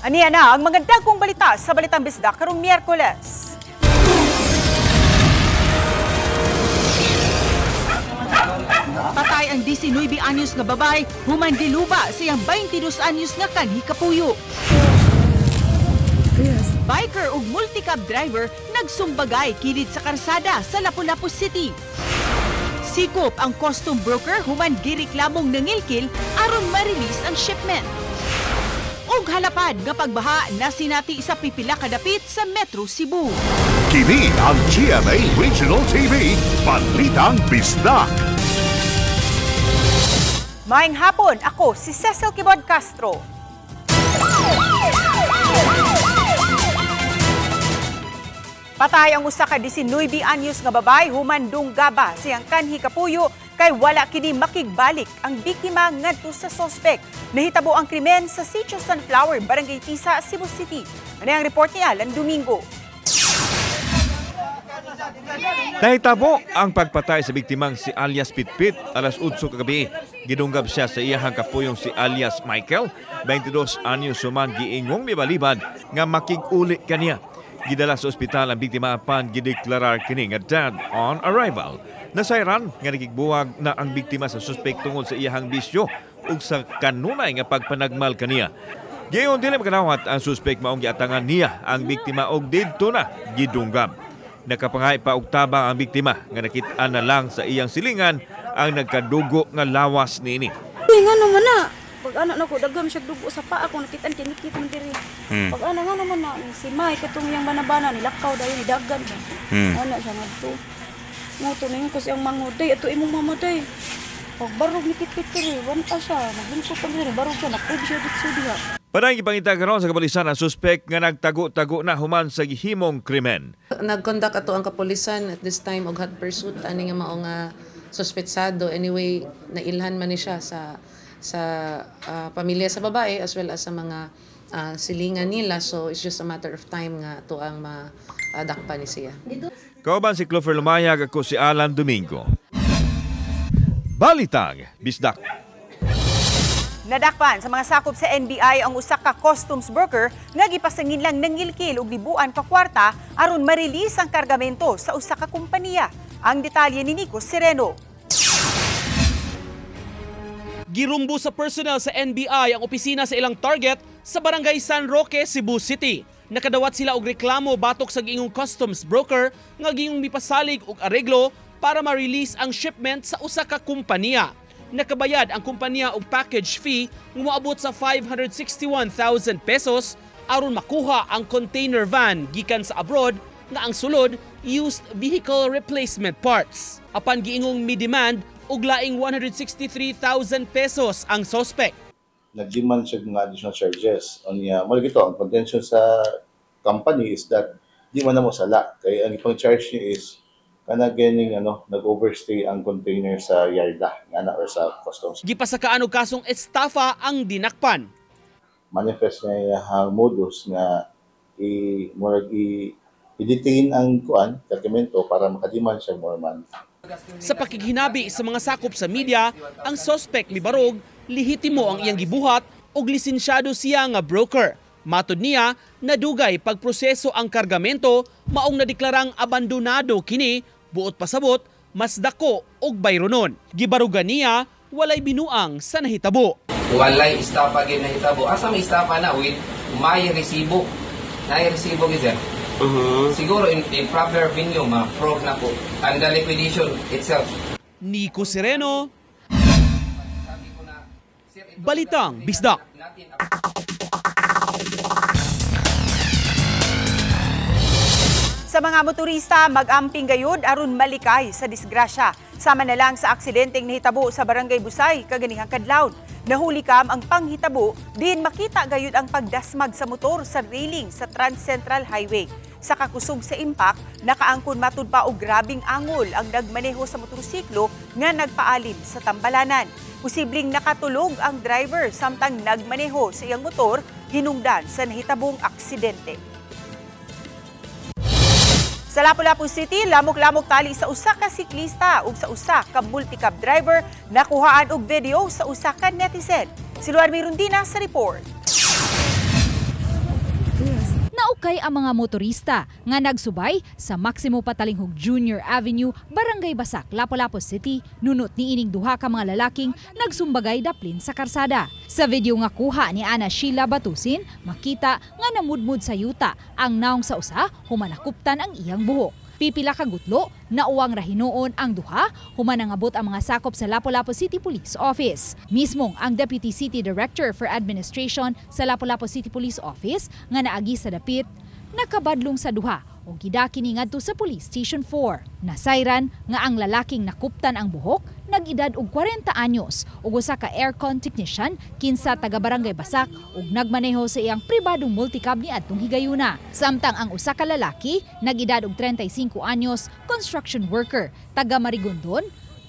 Aniya na ang mga dagkong balita sa Balitang Bisdak karong Miyerkules. Patay ang 19 anyos nga babae, human giluba siyang 22 anyos nga kanhi kapuyo. Biker ug multi-cab driver nagsumbagay kilid sa karsada sa Lapu-Lapu City. Sikop ang costume broker human gireklamong nangilkil aron ma-release ang shipment. Og halapad nga pagbaha na sinati sa pipila ka dapit sa Metro Cebu. Kini ang GMA Regional TV, Balitang Bisdak. Maayong hapon, ako si Cecil Kibod Castro. Patay ang usa ka 19 anyos nga babay human dunggaba siyang kanhi kapuyo kay wala kini makigbalik ang biktima ngadto sa suspect. Nahitabo ang krimen sa Sitio Sunflower, Barangay Tisa, Cebu City. Ano ang report ni Alan Domingo? Nahitabo ang pagpatay sa biktimang si alias Pitpit alas 8 kagabi. Gidunggab siya sa iyahang kapuyong si alias Michael, 22 anyos suman giingong mibalibad nga makig-uli kaniya. Gidala sa ospital ang biktima apan gideklarar kini nga dead on arrival. Nasayran nga nakigbuwag na ang biktima sa suspect tungod sa iyahang bisyo ug sa kanunay nga pagpanagmal kaniya. Gayon dili makanawat ang suspect maong giatangan niya ang biktima og didto na gidunggab. Nakapangay pa og tabang ang biktima nga nakit-an na lang sa iyang silingan ang nagkadugo nga lawas niini. Nga naman na. Pag anak na ko, dagam siya dugo sa paa kung nakitaan kinikit mo diri. Pag anak nga naman na, si Mai, katong yung banabana, nilakaw dahil, nidagan siya. Anak siya nga ito. Nga ito na yun kasi ang manguday, ito imong mamaday. Pag barog nikit-kit diri, wanta siya, naglinsot pag diri, barog siya, nakrib siya dito diha. Parang ipangita karon sa kapulisan ang suspect nga nagtago-tago na human sa gihimong krimen. Nag-conduct ato ang kapulisan at this time og hot pursuit ani nga mao nga suspetsado. Anyway, nailhan man ni siya sa pamilya sa babae as well as sa mga silingan nila. So it's just a matter of time nga to ang madakpan ni siya. Kauban si Clover Lumayag, ako si Alan Domingo. Balitang Bisdak. Nadakpan sa mga sakop sa NBI ang usa ka customs broker nga gipasangin lang nangilkil og libuan ka kwarta aron ma-release ang kargamento sa usa ka kompanya. Ang detalye ni Nico Sereno. Girumbo sa personnel sa NBI ang opisina sa ilang target sa Barangay San Roque, Cebu City. Nakadawat sila og reklamo batok sa giingong customs broker nga giyong mipasalig og areglo para ma-release ang shipment sa usa ka kompanya. Nakabayad ang kompanya og package fee nga moabot sa 561,000 pesos aron makuha ang container van gikan sa abroad nga ang sulod used vehicle replacement parts. Apan giingong mi-demand og laing 163,000 pesos ang suspect. Nag-demand siya ng additional charges. Mali ito, ang contention sa company is that di man na mo sala. Kaya ang ipang charge niya is ganing nag-overstay ang container sa yarda or sa customs. Gipasakaan og kasong estafa ang dinakpan. Manifest niya ang modus nga i-detain ang dokumento para makademand siya more money. Sa pakighinabi sa mga sakop sa media, ang suspect mibarog lehitimo ang iyang gibuhat og lisensyado siya nga broker. Matud niya, nadugay pagproseso ang kargamento maong nadeklarang abandonado kini buot pasabot mas dako og bayronon. Gibarugan niya walay binuang sa nahitabo. Walay estafa gyud nahitabo. Asa may estafa na with may resibo. Nay resibo gyud. Siguro in proper venue ma-prove na po ang liquidation itself. Nico Sereno, Balitang Bisdak. Sa mga motorista, mag-amping gayud aron malikay sa disgrasya. Sama na lang sa aksidenteng nahitabo sa Barangay Busay, kaganihang kadlawon. Nahuli kam ang panghitabo, din makita gayud ang pagdasmag sa motor sa railing sa Trans Central Highway. Sa kakusog sa impact, nakaangkon matud pa og grabing angol ang nagmaneho sa motorsiklo nga nagpaalim sa tambalanan. Posibleng nakatulog ang driver samtang nagmaneho sa iyang motor hinungdan sa nahitabong aksidente. Sa Lapu-Lapu City, lamok-lamok tali sa usa ka siklista ug sa usa ka multi-cab driver nakuhaan og video sa usa ka netizen. Si Luar Mirundina sa report. Dugay ang mga motorista nga nagsubay sa Maximo Patalinghog Jr. Avenue, Barangay Basak, Lapu-Lapu City, nunot ni ining duha ka mga lalaking nagsumbagay daplin sa karsada. Sa video nga kuha ni Ana Sheila Batusin, makita nga namudmud sa yuta ang naong sa usa humanakuptan ang iyang buhok. Pipila ka gutlo, nauwang rahinoon ang duha, humanangabot ang mga sakop sa Lapu-Lapu City Police Office. Mismong ang Deputy City Director for Administration sa Lapu-Lapu City Police Office nga naagi sa dapit, nakabadlong sa duha o gidaki ni ngadto sa Police Station 4. Nasayran nga ang lalaking nakuptan ang buhok, nag-edad og 40 anyos ug usa ka aircon technician kinsa taga Barangay Basak ug nagmaneho sa iyang pribadong multicab ni adtong higayuna. Samtang ang usa ka lalaki, nag-edad og 35 anyos, construction worker taga Marigondon,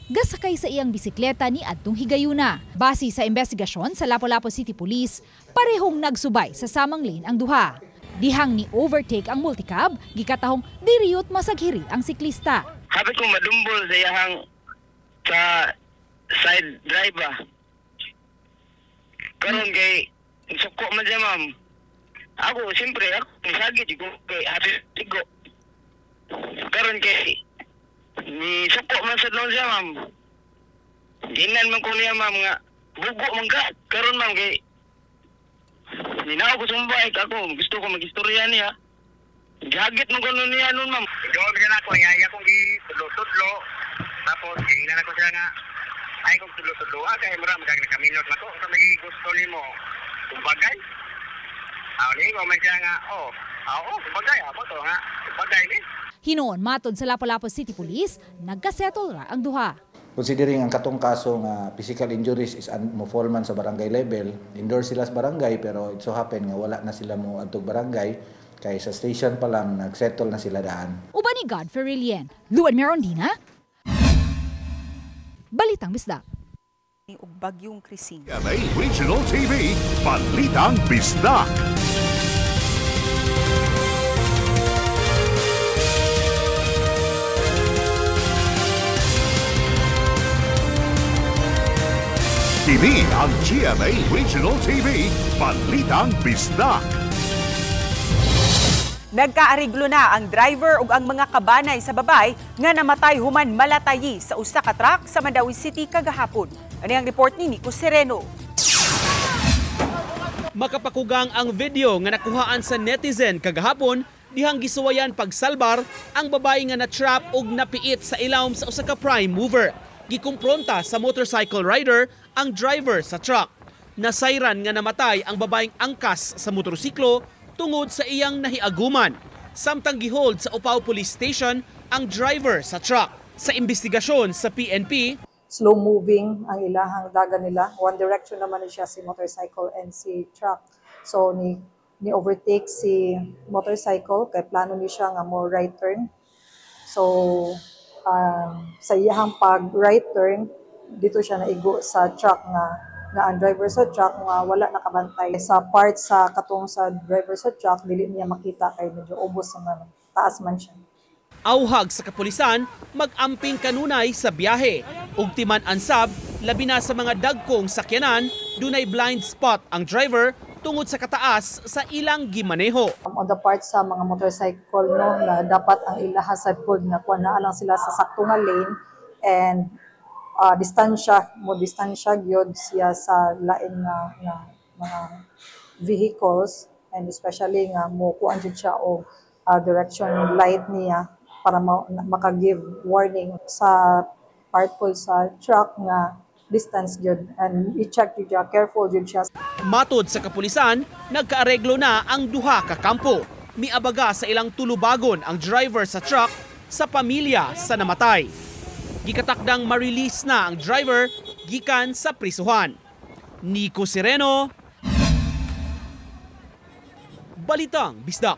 gasakay sa iyang bisikleta ni adtong higayuna. Base sa investigasyon sa Lapu-Lapu City Police, parehong nagsubay sa samang lane ang duha. Dihang ni overtake ang multicab, gikatahong diriyot masaghiri ang siklista. Habit kong madumbol sa iyahang sa side driver. Karon kay suko man siya, ma'am. Ako, siyempre, ako nisagit ko kay habit ko. Karon kay ni suko man sa doon siya, ma'am. Dinan man ko niya, ma'am, nga bugo man ka. Karon, ma'am, kay ninaw ko sumbay ako, gusto ko mag-istorya niya. Gagit mo ko niya nun, ma'am. Ikaw, bigyan ako, nga akong gitudlo-tudlo. Tapos, ginginan ako siya nga, ay kong tudlo-tudlo, kaya marami kang nakaminot na ko. Sa may gusto ni mo, kumbagay. Ni ko man siya nga, kumbagay, ako to nga, kumbagay ni. Hinoon matod sa Lapu-Lapu City Police, nagkasettle ra ang duha. Considering ang katong kaso nga physical injuries is mo-fall sa barangay level, indoor sila sa barangay pero it so happen nga wala na sila mo adtog barangay kay sa station pa lang nagsettle na sila daan. Uban ni Godfrey Rilien, Luan Merondina, Balitang Bisdak. Ug bagyong Krising. GMA Regional TV, Balitang Bisdak. Kini ang GMA Regional TV, Balitang Bisdak. Nagkaariglo na ang driver ug ang mga kabanay sa babay nga namatay human malatayi sa usa ka truck sa Mandawi City kagahapon. Ani ang report ni Nico Sereno. Makapakugang ang video nga nakuhaan sa netizen kagahapon dihang gisuwayan pagsalbar ang babae nga na-trap ug napiit sa ilawom sa usa ka prime mover. Gikumpronta sa motorcycle rider ang driver sa truck. Nasayran nga namatay ang babaeng angkas sa motorsiklo tungod sa iyang nahiaguman. Samtang gihold sa Upaw Police Station ang driver sa truck. Sa investigasyon sa PNP, slow moving ang ilahang dagan nila. One direction naman siya si motorcycle and si truck. So ni overtake si motorcycle kay plano ni siya nga mo right turn. So sa iyahang pag right turn dito siya naigo sa truck nga ang driver sa truck nga wala nakabantay sa part sa katong sa driver sa truck, dili niya makita kay medyo ubos naman, taas man siya. Auhag sa kapulisan, mag-amping kanunay sa biyahe. Ug timan ansab, labi na sa mga dagkong sakyanan, dunay blind spot ang driver tungod sa kataas sa ilang gimaneho. On the part sa mga motorcycle no na dapat ang ilaha sa pod nga kuan na lang sila sa sakto nga lane and distansya gyud siya sa lain na mga vehicles and especially nga mo kuan jud siya og direction light niya para maka-give warning sa part po sa truck nga distance jud and i-check jud siya, careful jud siya. Matod sa kapulisan, nagkaareglo na ang duha ka kampo. Miabaga sa ilang tulubagon ang driver sa truck sa pamilya sa namatay. Gikatakdang ma-release na ang driver gikan sa prisuhan. Nico Sereno, Balitang Bisdak.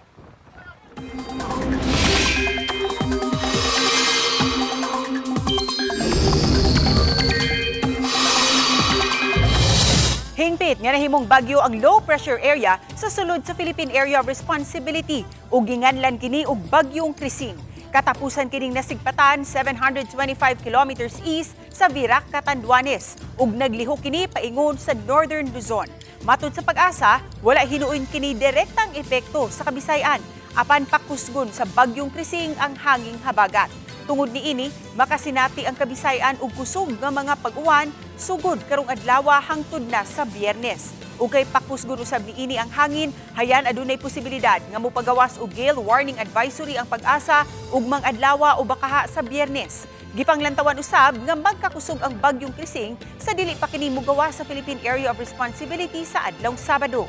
Hingpit nga nahimong bagyo ang low pressure area sa sulod sa Philippine Area of Responsibility ug ginganlan kini og bagyong Krising. Katapusan kining nasigpatan 725 kilometers east sa Virac, Catanduanes ug naglihok kini paingon sa Northern Luzon. Matud sa Pag-asa, wala hinuon kini direktang epekto sa Kabisayan apan pakusgon sa bagyong Krising ang hanging habagat. Tungod niini, makasinati ang Kabisayan og kusog nga mga pag-uwan sugod karong adlaw hangtod na sa Biyernes. Ugay pakusgon usab niini ang hangin, hayan adunay posibilidad nga mopagawas og gale warning advisory ang Pag-asa ug mang-adlaw o bakaha sa Biyernes. Gipanglantawan usab nga magkakusog ang bagyong Krising sa dili pa kini mogawa sa Philippine Area of Responsibility sa adlawng Sabado.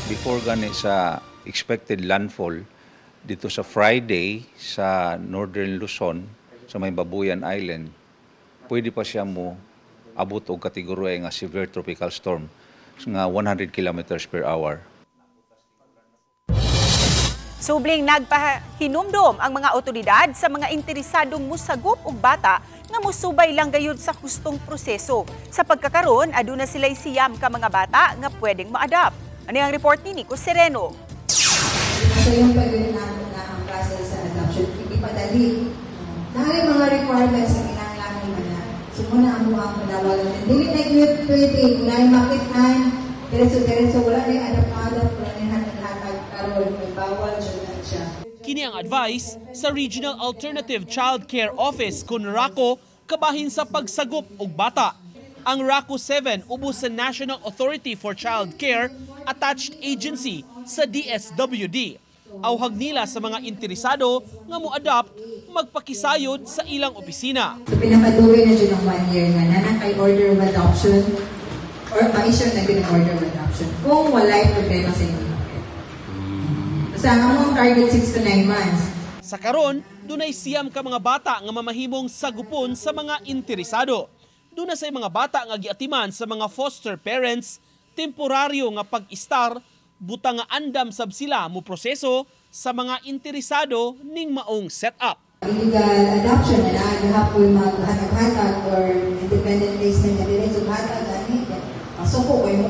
Before gani sa expected landfall dito sa Friday sa Northern Luzon sa may Babuyan Island, pwede pa siya mo abot og kategorya nga severe tropical storm nga 100 kilometers per hour. Subling nagpahinumdom ang mga otoridad sa mga interesadong musagop og bata nga musubay lang gayud sa hustong proseso. Sa pagkakaroon, aduna sila'y siyam ka mga bata nga pwedeng ma-adopt. Ano ang report ni Nico Sereno? So yung pagawin natin na ang process sa adoption, hindi padali. Dahil mga requirements na kinakailangan nila. So muna ang mga panawalan. Hindi na pwede, wala yung makitaan, diretso-diretso, wala na yung adopt-adopt, wala na yung hatag-hatag, karoon, may bawal, siya. Kini ang advice sa Regional Alternative Child Care Office kun RACO kabahin sa pagsagop og bata. Ang RACO 7 ubos sa National Authority for Child Care attached agency sa DSWD. Awhag nila sa mga interesado nga mo-adopt magpakisayod sa ilang opisina. So pinapaduwi na dyan ng 1 year nga na kay order of adoption or ma-issue na din order of adoption kung wala'y problema sa inyo. Sa among target 6 to 9 months. Sa karon, dunay siyam ka mga bata nga mamahimong sagupon sa mga interesado. Duna say mga bata nga giatiman sa mga foster parents, temporaryo nga pag-istar, butang nga andam sab sila mo proseso sa mga interesado ning maong setup. Illegal adoption na hapon maghatag-hatag or independent placement na dire so hatag ani pasuko ko yung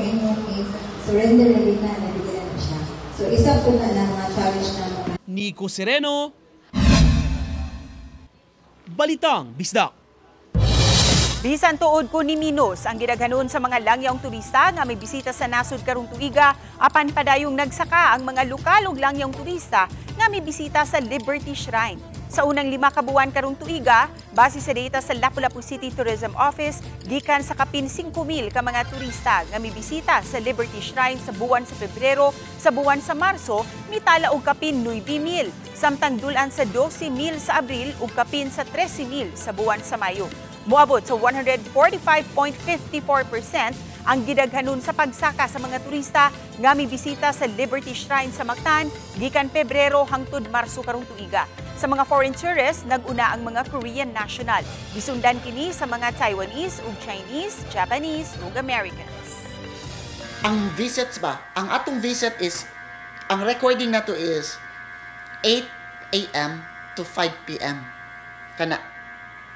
surrender na din na nabigyan na siya. So isa po na mga challenge na mga Nico Sereno, Balitang Bisdak. Bisan tuod ko ni Minos ang gidaghanon sa mga langyawng turista nga may bisita sa nasud karong tuiga apan padayong nagsaka ang mga lokal ug langyawng turista nga may bisita sa Liberty Shrine. Sa unang 5 ka buwan karong tuiga, base sa data sa Lapu-Lapu City Tourism Office, gikan sa kapin 5,000 ka mga turista nga may bisita sa Liberty Shrine sa buwan sa Pebrero, sa buwan sa Marso, mitala og kapin 9,000, samtang dulan sa 12,000 sa Abril ug kapin sa 13,000 sa buwan sa Mayo. Moabot sa 145.54% ang gidaghanon sa pagsaka sa mga turista nga may bisita sa Liberty Shrine sa Mactan gikan Pebrero hangtod Marso karong tuiga. Sa mga foreign tourists, nag-una ang mga Korean national. Gisundan kini sa mga Taiwanese ug Chinese, Japanese ug Americans. Ang visits ba? Ang atong visit is, ang recording nato is 8 a.m. to 5 p.m. Kana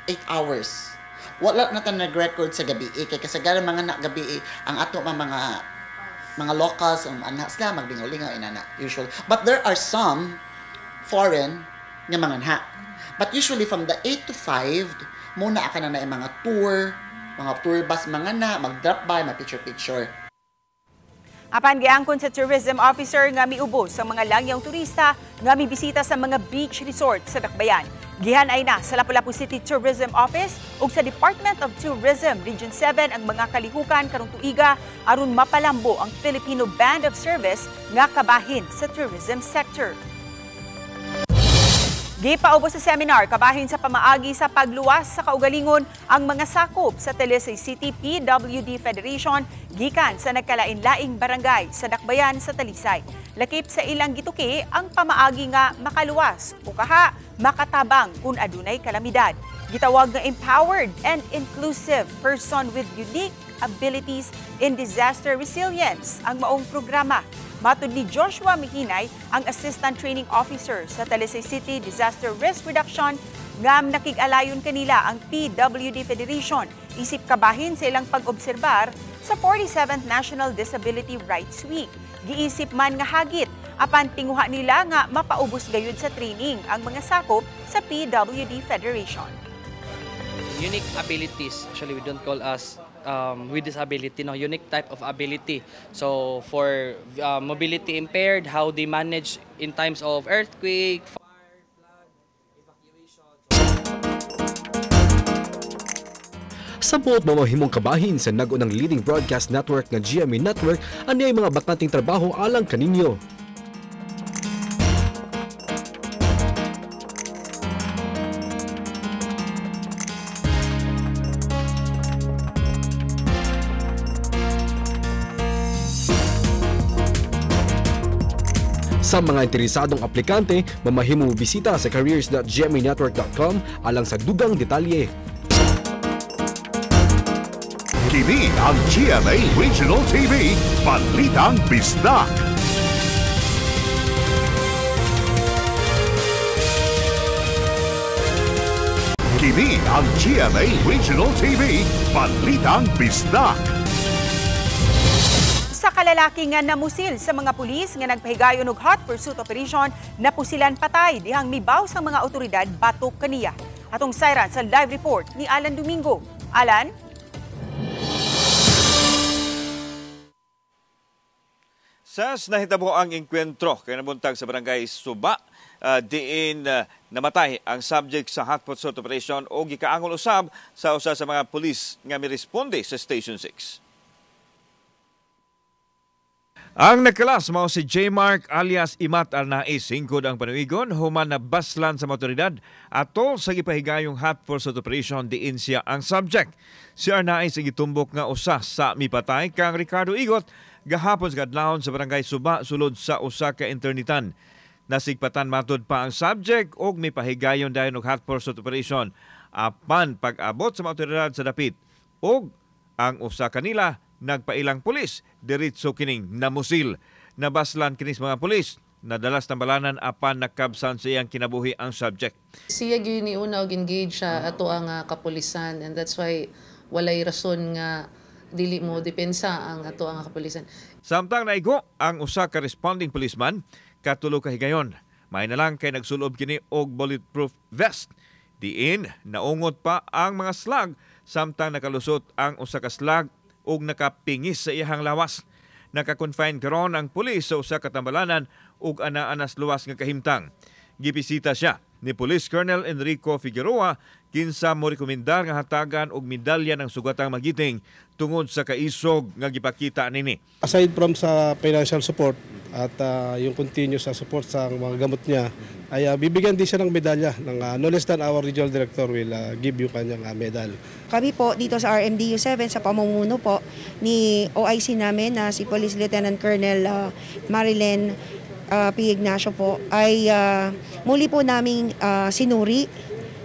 8 hours. Wala na ta nag-record sa gabi. Kay kasagaran mga na gabi ang ato mga locals anak sila magbingolingaw inana usual. But there are some foreign nga mga nha. But usually from the 8 to 5 muna ka na mga tour bus mga na mag-drop by, mag-picture. Apan giangkon sa tourism officer nga miubos ang mga langyawng turista nga mibisita sa mga beach resort sa Dakbayan. Gihanay na sa Lapu-Lapu City Tourism Office ug sa Department of Tourism Region 7 ang mga kalihukan karong tuiga aron mapalambo ang Filipino Band of Service nga kabahin sa tourism sector. Gipaubos sa seminar kabahin sa pamaagi sa pagluwas sa kaugalingon ang mga sakop sa Talisay City PWD Federation gikan sa nagkalain-laing barangay sa Dakbayan sa Talisay. Lakip sa ilang gituki ang pamaagi nga makaluwas o kaha makatabang kung adunay kalamidad. Gitawag nga empowered and inclusive person with unique abilities in disaster resilience ang maong programa. Matud ni Joshua Mihinay, ang Assistant Training Officer sa Talisay City Disaster Risk Reduction, ngam nakig-alayon kanila ang PWD Federation isip kabahin sa ilang pag-obserbar sa 47th National Disability Rights Week. Giisip man nga hagit, apan tinguha nila nga mapaubos gayud sa training ang mga sakop sa PWD Federation. Unique abilities, actually we don't call us with disability, no, unique type of ability. So for mobility impaired, how they manage in times of earthquake, Sa buot mamahimong kabahin sa nagunang leading broadcast network ng GMA Network, ani ay mga bakanting trabaho alang kaninyo. Sa mga interesadong aplikante, mamahimong bisita sa careers.gmanetwork.com alang sa dugang detalye. Kini ang GMA Regional TV, Balitang Bisdak. Kini ang GMA Regional TV, Balitang Bisdak. Sa kalalaki nga namusil sa mga pulis nga nagpahigayon og hot pursuit operation, napusilan patay dihang mibaw sa mga otoridad batok kaniya. Atong sayran sa live report ni Alan Domingo. Alan? Sas nahitabo ang engkwentro kay nabuntag sa barangay Suba, diin namatay ang subject sa hot pursuit operation o gikaangol usab sa usa sa mga pulis nga miresponde sa Station 6. Ang nagkalas mao si J. Mark alias Imat Arnaiz, singkod ang panuigon, human na baslan sa motoridad atol sa gipahigayong hot pursuit operation diin siya ang subject. Si Arnaiz ang gitumbok nga usa sa mipatay kang Ricardo Igot gahapon sa kadlawon sa barangay Suba sulod sa usa ka internitan. Nasigpatan matud pa ang subject og mipahigayon dayon og hot pursuit operation apan pag-abot sa mga otoridad sa dapit og ang usa kanila nagpailang pulis, diretso kining namusil. Nabaslan kinis mga pulis, nadalas tambalanan apan nakabsan sa iyang kinabuhi ang subject. Siya gyud ni una og engage sa ato ang kapulisan, and that's why walay rason nga dili mo depensa ang ato ang kapulisan. Samtang naigo ang usa ka responding policeman, katulo ka higayon. May na lang kay nagsulob kini og bulletproof vest. Diin naungot pa ang mga slag samtang nakalusot ang usa ka slag ug nakapingis sa iyang lawas. Naka-confine karon ang pulis sa usa ka tambalanan ug ana-anas luwas nga kahimtang. Gibisita siya ni Police Colonel Enrico Figueroa kinsa mo rekomendar nga hatagan og medalya ng sugatang magiting tungod sa kaisog nga gipakita nini. Aside from sa financial support at yung continuous support sa mga gamot niya, ay bibigyan din siya ng medalya ng no less than our regional director will give you kanyang medal. Kami po dito sa RMDU 7 sa pamumuno po ni OIC namin na si Police Lieutenant Colonel Marilyn P. Ignacio po ay muli po naming sinuri,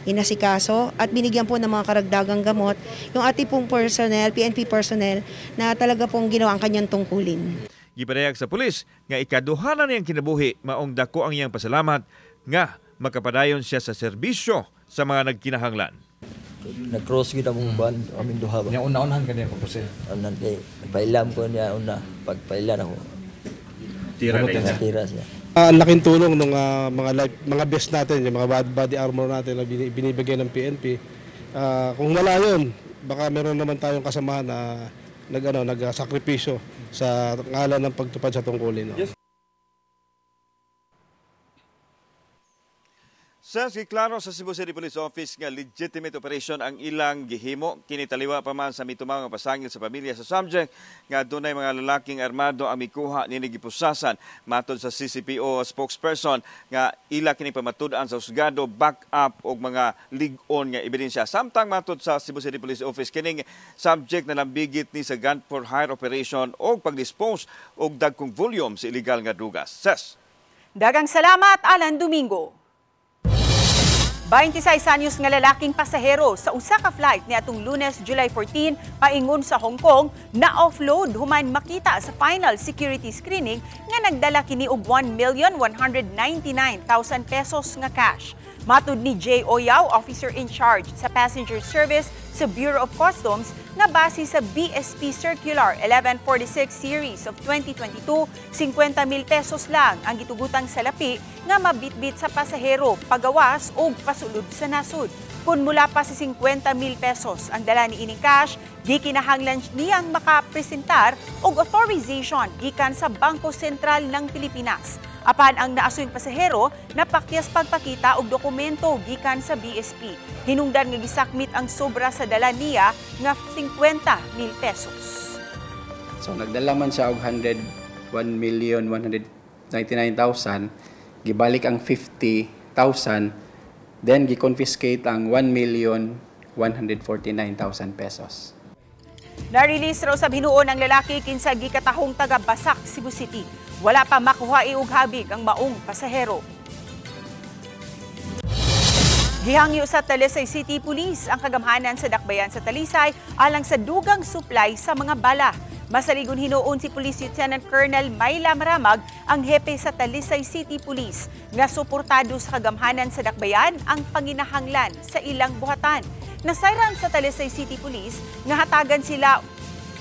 inasikaso at binigyan po ng mga karagdagang gamot yung ating pong personnel, PNP personnel na talaga pong ginawa ang kanyang tungkulin. Gipadayag sa pulis nga ikaduha na niyang kinabuhi maong dako ang iyang pasalamat nga makapadayon siya sa serbisyo sa mga nagkinahanglan. Nag-cross kita mong buwan, aming duha ba? Yung una-unahan ka niya, Pagpusin? Pailam ko niya una, pagpailan ako. Tira siya. Ang laking tulong ng mga best natin, yung mga body armor natin na binibigay ng PNP. Kung wala yun, baka meron naman tayong kasamahan na nagsakripisyo sa ngalan ng pagtupad sa tungkulin. No? Yes. Sa giklaro sa Cebu City Police Office nga legitimate operation ang ilang gihimo, kinitaliwa pa man sa mitumang nga pasangil sa pamilya sa subject nga dunay mga lalaking armado ang mikuha nini gipusasan. Matod sa CCPO spokesperson nga ila kini pamatud-an sa husgado, back up og mga lig-on nga ebidensya. Samtang matod sa Cebu City Police Office kining subject na lambigit ni sa gun for hire operation og pagdispose og dagkong volume sa illegal nga drugas. Ses. Dagang salamat, Alan Domingo. 26 anyos nga lalaking pasahero sa usa ka flight niadtong Lunes, July 14 paingon sa Hong Kong na offload human makita sa final security screening nga nagdala kini og 1,199,000 pesos nga cash. Matud ni J. Oyaw, officer in charge sa passenger service sa Bureau of Customs, nga base sa BSP Circular 1146 Series of 2022, 50,000 pesos lang ang gitugutang salapi nga mabitbit sa pasahero, pagawas o pasulod sa nasud. Kung mula pa sa 50,000 pesos ang dala ni ining cash, di kinahanglan niyang makapresentar og authorization gikan sa Bangko Sentral ng Pilipinas. Apan ang naasuyng pasahero, napakyas pagpakita og dokumento gikan sa BSP. Hinungdan nga gisakmit ang sobra sa dala niya nga 50,000 pesos. So nagdala man siya og 1,199,000, gibalik ang 50,000, then gi-confiscate ang 1,149,000 pesos. Na-release raw sa binuon ang lalaki kinsa gikatahong taga Basak, Cebu City. Wala pa makuha og habig ang maong pasahero. Gihangyo sa Talisay City Police ang kagamhanan sa dakbayan sa Talisay alang sa dugang supply sa mga bala. Masaligon hinuon si Police Lieutenant Colonel Mayla Maramag, ang hepe sa Talisay City Police, nga suportado sa kagamhanan sa dakbayan ang panginahanglan sa ilang buhatan. Nasayran sa Talisay City Police nga hatagan sila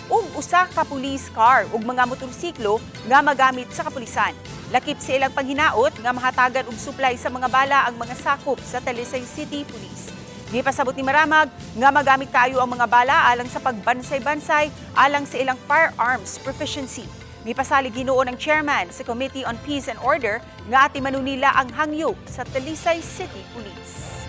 og usa ka police car ug mga motorsiklo nga magamit sa kapulisan. Lakip sa ilang panghinaot nga mahatagan og supply sa mga bala ang mga sakop sa Talisay City Police. Gipasabot ni Maramag nga magamit kaayo ang mga bala alang sa pagbansay-bansay alang sa ilang firearms proficiency. Gipasalig hinuon ang chairman sa Committee on Peace and Order nga ati manunila ang hangyo sa Talisay City Police.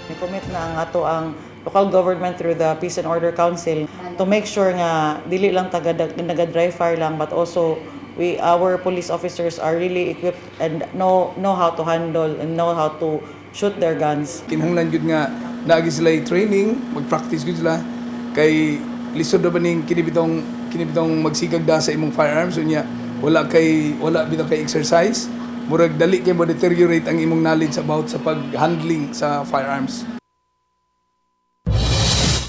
Ni-commit na ang ato ang local government through the Peace and Order Council to make sure nga dili lang naga-dry fire lang, but also our police officers are really equipped and know how to handle and know how to shoot their guns. Kinahanglan gyud nga naagi sila training, mag-practice gyud sila kay lisod ra baning kinibitong magsigag da sa imong firearms unya wala bitaw kay exercise, murag dali kay mo deteriorate ang imong knowledge about sa pag-handling sa firearms.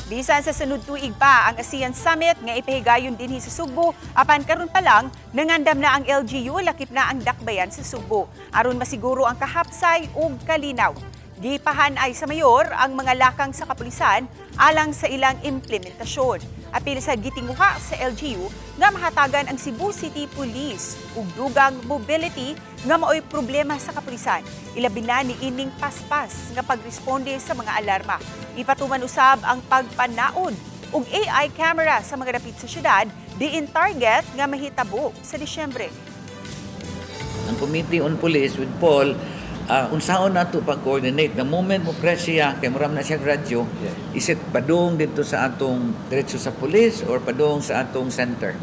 Bisan sa sunod tuig pa ang ASEAN Summit nga ipahigayon dinhi sa Sugbo, apan karon pa lang nangandam na ang LGU, lakip na ang dakbayan sa Sugbo aron masiguro ang kahapsay ug kalinaw. Gipahan ay sa mayor ang mga lakang sa kapulisan alang sa ilang implementasyon. Apil sa gitinguha sa LGU nga mahatagan ang Cebu City Police ug dugang mobility nga maoy problema sa kapulisan. Ilabi na ni ining paspas nga pagresponde sa mga alarma. Ipatuman usab ang pagpanaod ug AI camera sa mga dapit sa syudad diin target nga mahitabo sa Disyembre. Ang Committee on Police with Paul unsaon nato pag-coordinate the moment mo press siya kay muram na siya radyo, isit padung dito sa atong diretso sa police or padung sa atong center.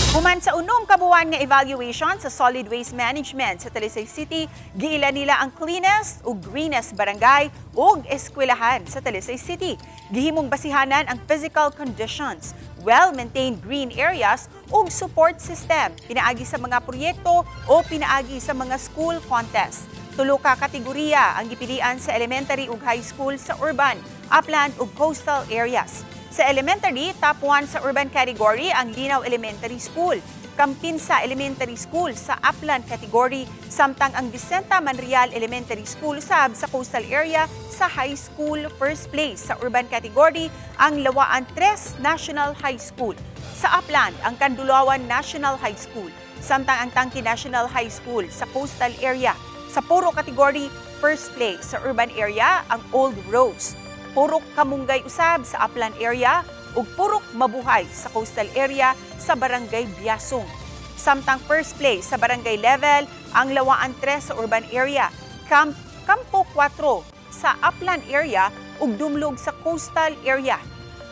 Human sa unom kabuuan nga evaluation sa solid waste management sa Talisay City, giila nila ang cleanest ug greenest barangay ug eskwelahan sa Talisay City. Gihimong basihanan ang physical conditions, well-maintained green areas ug support system pinaagi sa mga proyekto o pinaagi sa mga school contest. Tulo ka kategorya ang gipilian sa elementary ug high school sa urban, upland ug coastal areas. Sa elementary, top 1 sa urban category ang Linaw Elementary School, Campinsa Elementary School sa upland category, samtang ang Vicenta Manreal Elementary School sab sa coastal area sa high school. First place sa urban category ang Lawaan 3 National High School. Sa upland, ang Kandulawan National High School, samtang ang Tangki National High School sa coastal area. Sa puro category, first place sa urban area ang Old Rose. Purok Kamungay usab sa upland area ug Purok Mabuhay sa coastal area sa Barangay Biasong. Samtang first place sa barangay level ang Lawaan 3 sa urban area, Campo 4 sa upland area ug Dumlog sa coastal area.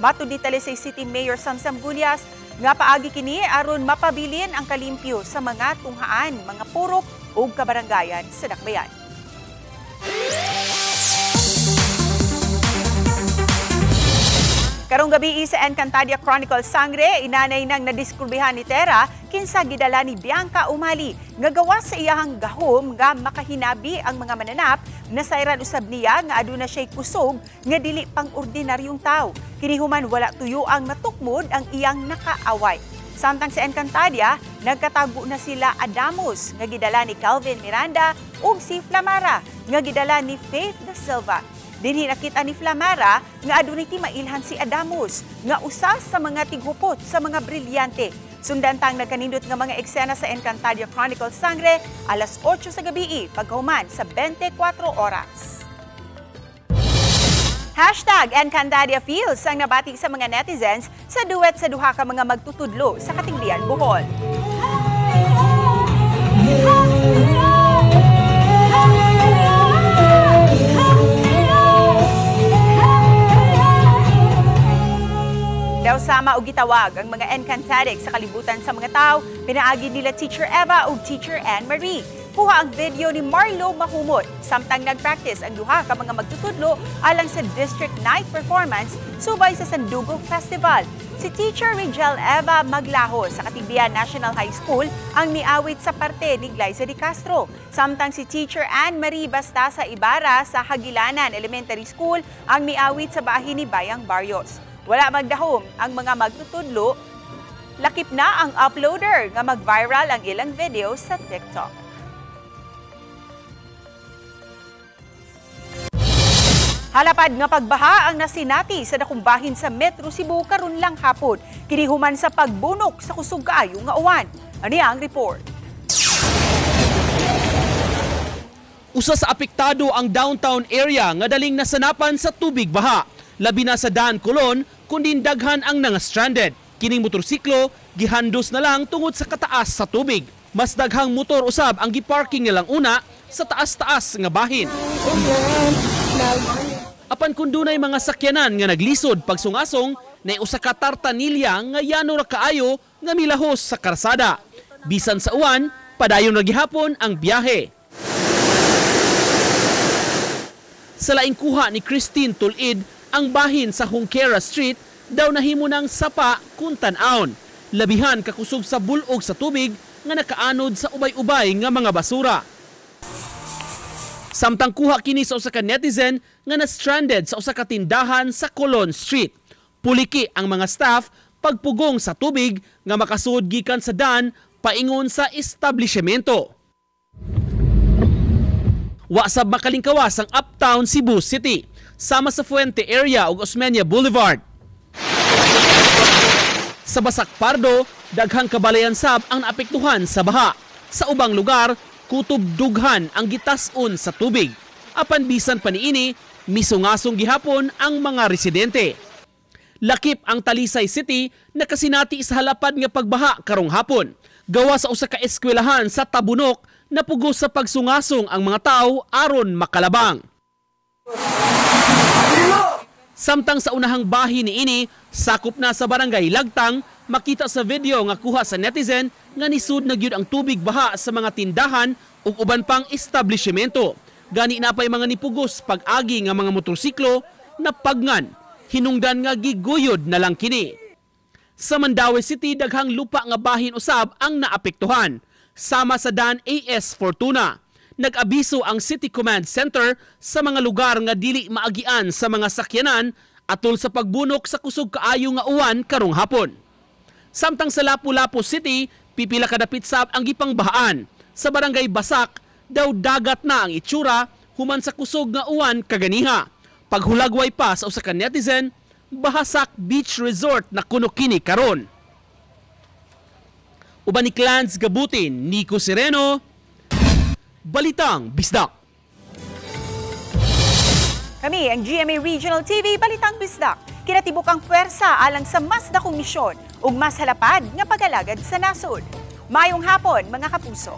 Matud ni Talisay City Mayor Samsam Gulyas nga paagi kini aron mapabilin ang kalimpyo sa mga tunghaan, mga purok ug kabarangayan sa dakbayan. Karong gabi sa Encantadia Chronicle Sangre, inanay nang nadiskurbihan ni Tera kinsa gidala ni Bianca Umali nga gawas sa iyahang gahom nga makahinabi ang mga mananap. Nasayran usab niya nga aduna siya'y kusog nga dili pang ordinaryong tao. Kini human wala tuyo ang matukmod ang iyang nakaaway. Samtang sa Encantadia, nagkatago na sila Adamus nga gidala ni Calvin Miranda ug si Flamara nga gidala ni Faith Da Silva. Dinhi nakita ni Flamara nga adunay mailhan si Adamus nga usa sa mga tighupot sa mga brilyante. Sundan tang nagkanindot nga mga eksena sa Encantadia Chronicles Sangre alas 8 sa gabi pagkahuman sa 24 oras. #Encantadia Feels ang nabati sa mga netizens sa duet sa duha ka mga magtutudlo sa Katigbian, Bohol. Daw sama og gitawag ang mga Encantatic sa kalibutan sa mga tao, pinaagi nila Teacher Eva ug Teacher Anne Marie. Kuha ang video ni Marlo Mahumot samtang nag-practice ang duha ka mga magtutudlo alang sa District Night Performance subay sa Sandugo Festival. Si Teacher Rigel Eva Maglaho sa Katigbian National High School ang miawit sa parte ni Glyza de Castro. Samtang si Teacher Anne Marie Bastasa Ibarra sa Hagilanan Elementary School ang miawit sa bahin ni Bayang Barrios. Wala magdahom ang mga magtutudlo, lakip na ang uploader nga mag-viral ang ilang video sa TikTok. Halapad nga pagbaha ang nasinati sa dakong bahin sa Metro Cebu karon lang hapon. Kinihuman sa pagbunok sa kusog kaayo nga uwan. Ani ang report? Usa sa apektado ang downtown area nga daling nasanapan sa tubig baha. Labi na sa Daan Colon, kundi daghan ang nanga-stranded. Kining motorsiklo, gihandos na lang tungod sa kataas sa tubig. Mas daghang motor usab ang giparking nilang una sa taas-taas nga bahin. Apan kung dunay mga sakyanan nga naglisod pagsungasong, na usa ka tartanilya nga yano ra kaayo nga milahos sa karsada. Bisan sa uwan, padayon ra gihapon ang biyahe. Sa laing kuha ni Christine Tulid, ang bahin sa Junquera Street daw nahimo ng sapa kun tan-aon. Labihan kakusog sa bulog sa tubig nga nakaanod sa ubay-ubay nga mga basura. Samtang kuha kini sa usa ka netizen nga na-stranded sa usa ka tindahan sa Colon Street. Puliki ang mga staff pagpugong sa tubig nga makasud gikan sa daan paingon sa establishmento. Wa sab makalingkawas ang Uptown Cebu City sama sa Fuente area ug Osmeña Boulevard. Sa Basak Pardo, daghang kabalayan sab ang naapektuhan sa baha. Sa ubang lugar, kutob dughan ang gitas-on sa tubig. Apan bisan pa niini, misungasong gihapon ang mga residente. Lakip ang Talisay City na kasinati sa halapad nga pagbaha karong hapon. Gawa sa usa ka eskwelahan sa Tabunok, napugos sa pagsungasong ang mga tao aron makalabang. Samtang sa unahang bahin niini, sakop na sa barangay Lagtang, makita sa video nga kuha sa netizen nga nisud na gyud ang tubig baha sa mga tindahan ug uban pang establishmento. Gani na pay mga nipugos pag-agi nga mga motorsiklo na pagngan, hinungdan nga giguyod na lang kini. Sa Mandaue City, daghang lupa nga bahin usab ang naapektuhan. Sama sa Daan AS Fortuna, nag-abiso ang City Command Center sa mga lugar nga dili maagian sa mga sakyanan atol sa pagbunok sa kusog kaayo nga uwan karong hapon. Samtang sa Lapu-Lapu City, pipila kadapit sab ang gipangbahaan. Sa barangay Basak, daw dagat na ang itsura human sa kusog nga uwan kaganiha. Paghulagway pa sa usa ka netizen, Bahasak Beach Resort na kuno kini karon. Uban ni Clans Gabutin, Nico Sereno, Balitang Bisdak. Kami ang GMA Regional TV Balitang Bisdak. Kinatibuk ang puwersa alang sa mas dakong misyon ug mas halapad nga pag-alagad sa nasod. Mayong hapon mga kapuso.